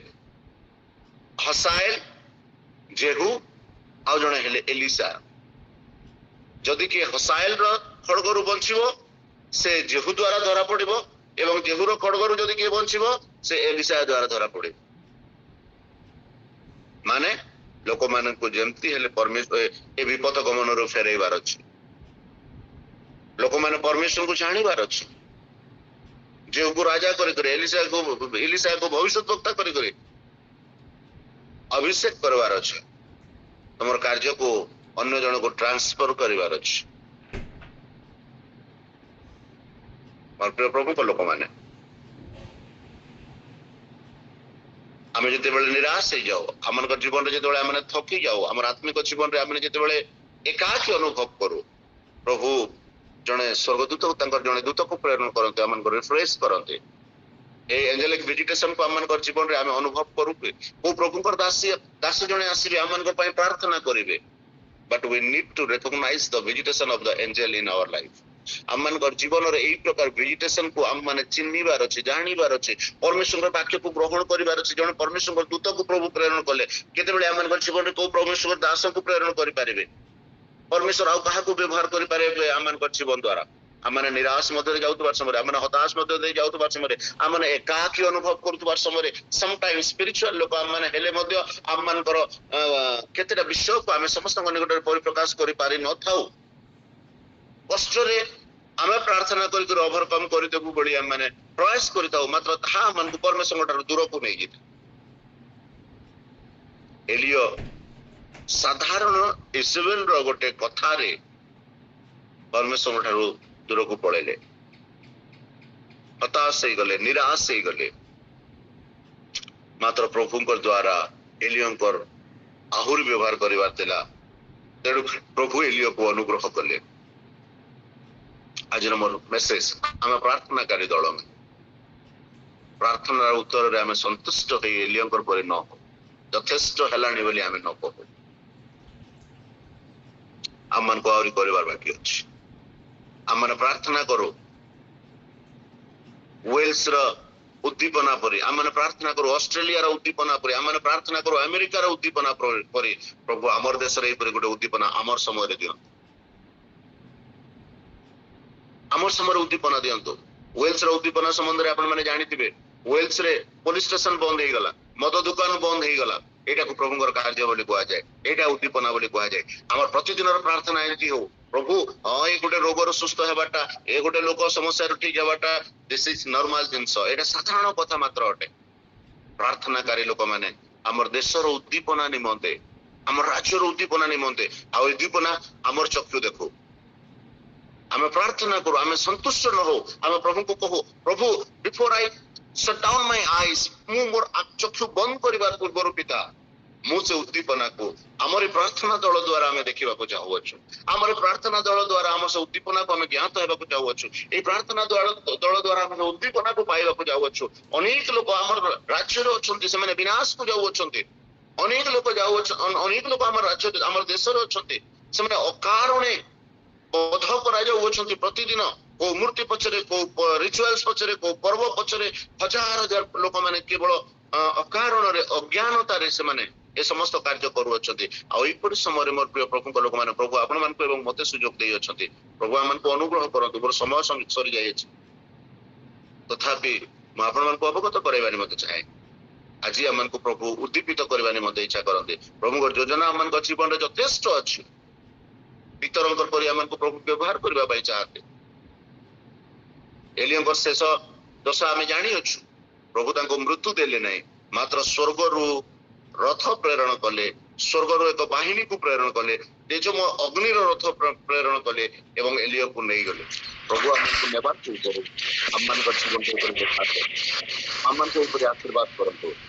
हसाएल जेहू आ जन हेले एलिसा जदि के हसाएल रो खड़गरु बंचिबो से जेहू द्वारा धरा पड़िबो एवं जेहू रो खड़गरु जदि के बंचिबो से एलिसा द्वारा धरा पड़े माने लोक मान को जेमती हेले परमेश्वर ए विपद गमन रो फेरैबार अछि लोक मान परमेश्वर को जानिबार अछि जेहू को राजा करे एलिसा को भविष्यवक्ता करे अभिषेक करबार अछि तमर कार्य को अन्य जन को ट्रांसफर करिवार अछि और प्रभु को लोक माने आमे जते बेले निराश हो जाओ हमन जीवन रे जते बेले हमन थकी जाओ हमर आत्मिक जीवन रे हमन जते बेले एकाकी अनुभव करू प्रभु जने स्वर्गदूत तंकर जने दूत को प्रेरण करते हमन को रिफ्रेश करते ए एंजेलिक विजिटेशन को हमन जीवन रे हमें अनुभव करू को प्रभु कर दास जने आसीबे हमन को पई प्रार्थना करिवे but we need to recognize the visitation of the angel in our life हमन जीवन रे एई प्रकार विजिटेशन को हम माने चिन्हिबार अछि जानिबार अछि परमेश्वर के वाक्य को ग्रहण करिबार अछि जने परमेश्वर दूत को प्रभु प्रेरण कले केते बेले हमन जीवन रे को परमेश्वर दास को प्रेरण करि पारिबे परमेश्वर आ कहा को व्यवहार करि पारिबे हमन जीवन द्वारा हमने निराश मध्य जाउतबार समय हमने हताश मध्य दे जाउतबार समय हमने एकाकी अनुभव करतबार समय सम टाइम स्पिरिचुअल लोक हमने हेले मध्य हमन कर केतेटा विषय को हमें समस्त निकट रे परिप्रकाश करि पारि न थाउ कष्ट रे हमें प्रार्थना करि कर ओवरकम करि देबु बळी हमने प्रयास करिताउ मात्र ता मन को परमेश्वर ठार दूर को नै जित एलियो साधारण इस्राएल रो गोटे कथा रे परमेश्वर ठार दूर को पड़ेले हताश हो गले निराश हो गले मात्र प्रभु द्वारा एलियों आहुरी व्यवहार करवार तिला तेणु प्रभु एलियो को अनुग्रह कले आज मोर मेसेज आम प्रार्थनाकारी दल में प्रार्थना उत्तर रे आम संतुष्ट हो एलियों पर न हो यथेष्ट हेलानी बोली आम न कहू आम मन को आहुरी करवार बाकी अछि आमने प्रार्थना करो वेल्स रो उद्दीपना परी आमने प्रार्थना करो ऑस्ट्रेलिया रो उद्दीपना परी आमने प्रार्थना करो अमेरिका रो उद्दीपना परी प्रभु हमर देश रे परी गोटे उद्दीपना हमर समय रे दियंतु हमर समय रे उद्दीपना दियंतु वेल्स रो उद्दीपना संबंध रे आपण माने जानिथिबे वेल्स रे पुलिस स्टेशन बंद हे गला ମଦ ଦୋକାନ ବନ୍ଦ ହେଇଗଲା, ଏଇଟାକୁ ପ୍ରଭୁଙ୍କର କାର୍ଯ୍ୟ ବୋଲି କୁହାଯାଏ, ଏଇଟା ଉଦ୍ଦୀପନା ବୋଲି କୁହାଯାଏ। ଆମର ପ୍ରତିଦିନର ପ୍ରାର୍ଥନା ଏମିତି ହଉ, ପ୍ରଭୁ ଏ ଗୋଟେ ରୋଗରୁ ସୁସ୍ଥ ହେବାଟା, ଏ ଗୋଟେ ଲୋକ ସମସ୍ୟାରୁ ଠିକ ହେବାଟା, ଦିସ୍ ଇଜ ନର୍ମାଲ ଜିନିଷ, ଏଇଟା ସାଧାରଣ କଥା ମାତ୍ର ଅଟେ। ପ୍ରାର୍ଥନାକାରୀ ଲୋକମାନେ ଆମର ଦେଶର ଉଦ୍ଦୀପନା ନିମନ୍ତେ, ଆମର ରାଜ୍ୟର ଉଦ୍ଦୀପନା ନିମନ୍ତେ, ଆଉ ଉଦ୍ଦୀପନା ଆମର ଚକ୍ଷୁ ଦେଖୁ, ଆମେ ପ୍ରାର୍ଥନା କରୁ, ଆମେ ସନ୍ତୁଷ୍ଟ ନ ହଉ, ଆମେ ପ୍ରଭୁଙ୍କୁ କହୁ, ପ୍ରଭୁ before I shut down my eyes, ମୁଁ ମୋର ଚକ୍ଷୁ ବନ୍ଦ କରିବା ପୂର୍ବରୁ ପିତା, ମୁଁ ସେ ଉଦ୍ଦୀପନାକୁ ଆମର ପ୍ରାର୍ଥନା ଦଳ ଦ୍ୱାରା ଆମେ ଦେଖିବାକୁ ଚାହୁଁଅଛୁ, ଆମର ପ୍ରାର୍ଥନା ଦଳ ଦ୍ୱାରା ଆମ ସେ ଉଦ୍ଦୀପନାକୁ ଆମେ ଜ୍ଞାତ ହେବାକୁ ଚାହୁଁଅଛୁ, এই ପ୍ରାର୍ଥନା ଦଳ ଦ୍ୱାରା ଆମେ ଉଦ୍ଦୀପନାକୁ ପାଇବାକୁ ଯାଉଅଛୁ। ଅନେକ ଲୋକ ଆମର ରାଜ୍ୟରେ ଅଛନ୍ତି, ସେମାନେ ବିନାଶକୁ ଯାଉଅଛନ୍ତି, ଅନେକ ଲୋକ ଆମର ରାଜ୍ୟ ଆମର ଦେଶରେ ଅଛନ୍ତି, ସେମାନେ ଅକାରଣେ ବଧ କରାଯାଉଅଛନ୍ତି। ପ୍ରତିଦିନ କୋଉ ମୂର୍ତ୍ତି ପଛରେ, କୋଉ ରିଚୁଆଲ୍ସ ପଛରେ, କୋଉ ପର୍ବ ପଛରେ ହଜାର ହଜାର ଲୋକମାନେ କେବଳ ଅକାରଣରେ ଅଜ୍ଞାନତାରେ ସେମାନେ ଏ ସମସ୍ତ କାର୍ଯ୍ୟ କରୁଅଛନ୍ତି। ଆଉ ଏପରି ସମୟରେ ମୋର ପ୍ରିୟ ପ୍ରଭୁଙ୍କ ଲୋକମାନେ, ପ୍ରଭୁ ଆପଣମାନଙ୍କୁ ଏବଂ ମତେ ସୁଯୋଗ ଦେଇଅଛନ୍ତି, ପ୍ରଭୁ ଆମମାନଙ୍କୁ ଅନୁଗ୍ରହ କରନ୍ତୁ। ମୋର ସମୟ ସରିଯାଇଛି, ତଥାପି ମୁଁ ଆପଣମାନଙ୍କୁ ଅବଗତ କରାଇବା ନିମନ୍ତେ ଚାହେଁ, ଆଜି ଆମମାନଙ୍କୁ ପ୍ରଭୁ ଉଦ୍ଦୀପିତ କରିବା ନିମନ୍ତେ ଇଚ୍ଛା କରନ୍ତି। ପ୍ରଭୁଙ୍କ ଯୋଜନା ଆମମାନଙ୍କ ଜୀବନରେ ଯଥେଷ୍ଟ ଅଛି, ପିତରଙ୍କ ପରି ଆମମାନଙ୍କୁ ପ୍ରଭୁ ବ୍ୟବହାର କରିବା ପାଇଁ ଚାହାନ୍ତି। ଏଲିୟଙ୍କ ଶେଷ ଦଶା ଆମେ ଜାଣିଅଛୁ, ପ୍ରଭୁ ତାଙ୍କୁ ମୃତ୍ୟୁ ଦେଲେ ନାହିଁ, ମାତ୍ର ସ୍ୱର୍ଗରୁ ରଥ ପ୍ରେରଣ କଲେ, ସ୍ୱର୍ଗରୁ ଏକ ବାହିନୀକୁ ପ୍ରେରଣ କଲେ, ତେଜମ ଅଗ୍ନିର ରଥ ପ୍ରେରଣ କଲେ ଏବଂ ଏଲିୟକୁ ନେଇଗଲେ। ପ୍ରଭୁ ଆମକୁ ନେବାର ପୂର୍ବରୁ ଆମମାନଙ୍କ ଜୀବନ ଉପରେ ଆମମାନଙ୍କ ଉପରେ ଆଶୀର୍ବାଦ କରନ୍ତୁ।